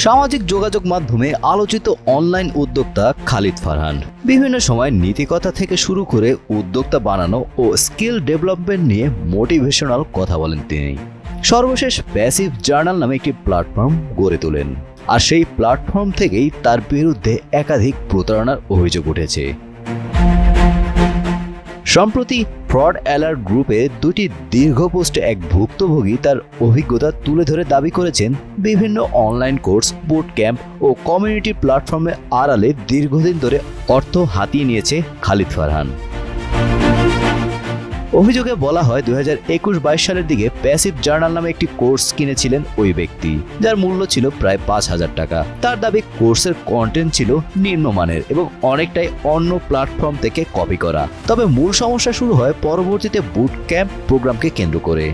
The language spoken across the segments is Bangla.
সামাজিক যোগাযোগ মাধ্যমে আলোচিত অনলাইন উদ্যোক্তা খালিদ ফারহান বিভিন্ন সময় নীতিকথা থেকে শুরু করে উদ্যোক্তা বানানো ও স্কিল ডেভেলপমেন্ট নিয়ে মোটিভেশনাল কথা বলেন তিনি। সর্বশেষ প্যাসিভ জার্নাল নামে একটি প্ল্যাটফর্ম গড়ে তোলেন, আর সেই প্ল্যাটফর্ম থেকেই তার বিরুদ্ধে একাধিক প্রতারণার অভিযোগ উঠেছে। সম্প্রতি ফ্রড অ্যালার্ট গ্রুপে দুটি দীর্ঘ পোস্টে এক ভুক্তভোগী তার অভিজ্ঞতা তুলে ধরে দাবি করেছেন বিভিন্ন অনলাইন কোর্স, বুট ক্যাম্প ও কমিউনিটি প্ল্যাটফর্মে আড়ালে দীর্ঘদিন ধরে অর্থ হাতিয়ে নিয়েছে খালিদ ফারহান। অভিযোগে বলা হয় 2021-22 সালের দিকে প্যাসিভ জার্নাল নামে একটি কোর্স কিনেছিলেন ওই ব্যক্তি, যার মূল্য ছিল প্রায় 5,000 টাকা। তার দাবি কোর্সের কন্টেন্ট ছিল নিম্নমানের এবং অনেকটাই অন্য প্ল্যাটফর্ম থেকে কপি করা। তবে মূল সমস্যা শুরু হয় পরবর্তীতে বুট ক্যাম্প প্রোগ্রামকে কেন্দ্র করে।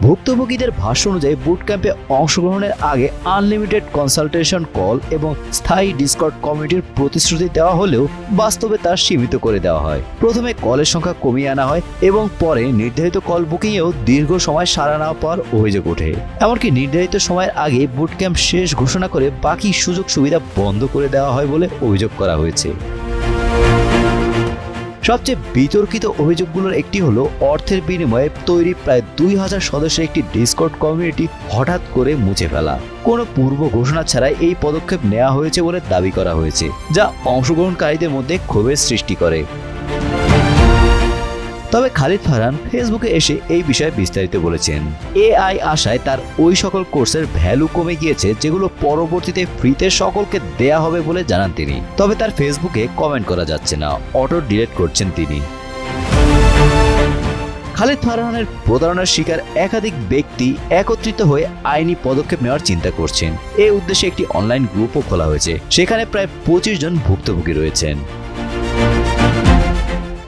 ভুক্তভোগীদের ভাষ্য অনুযায়ী বুট ক্যাম্পে অংশগ্রহণের আগে আনলিমিটেড কনসালটেশন কল এবং স্থায়ী ডিসকর্ড কমিউনিটির প্রতিশ্রুতি দেওয়া হলেও বাস্তবে তা সীমিত করে দেওয়া হয়। প্রথমে কলের সংখ্যা কমিয়ে আনা হয় এবং পরে নির্ধারিত কল বুকিংয়েও দীর্ঘ সময় সাড়া না পাওয়ার অভিযোগ ওঠে। এমনকি নির্ধারিত সময়ের আগে বুট ক্যাম্প শেষ ঘোষণা করে বাকি সুযোগ সুবিধা বন্ধ করে দেওয়া হয় বলে অভিযোগ করা হয়েছে। সবচেয়ে বিতর্কিত অভিযোগগুলোর একটি হলো অর্থের বিনিময়ে তৈরি প্রায় 2000 সদস্যের একটি ডিসকর্ড কমিউনিটি হঠাৎ করে মুছে ফেলা। কোনো পূর্ব ঘোষণা ছাড়াই এই পদক্ষেপ নেওয়া হয়েছে বলে দাবি করা হয়েছে, যা অংশগ্রহণকারীদের মধ্যে ক্ষোভের সৃষ্টি করে। তবে খালিদ ফারহান ফেসবুকে এসে এই বিষয়ে বিস্তারিত বলেছেন। এআই আশায় তার ওই সকল কোর্সের ভ্যালু কমে গিয়েছে যেগুলো পরবর্তীতে ফ্রিতে সকলকে দেয়া হবে বলে জানান তিনি। তবে তার ফেসবুকে কমেন্ট করা যাচ্ছে না, অটো ডিলিট করছেন তিনি। খালিদ ফারহানের প্রতারণার শিকার একাধিক ব্যক্তি একত্রিত হয়ে আইনি পদক্ষেপ নেওয়ার চিন্তা করছেন। এই উদ্দেশ্যে একটি অনলাইন গ্রুপও খোলা হয়েছে, সেখানে প্রায় 25 জন ভুক্তভোগী রয়েছেন।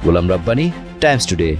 Golam Rabbani, Times today.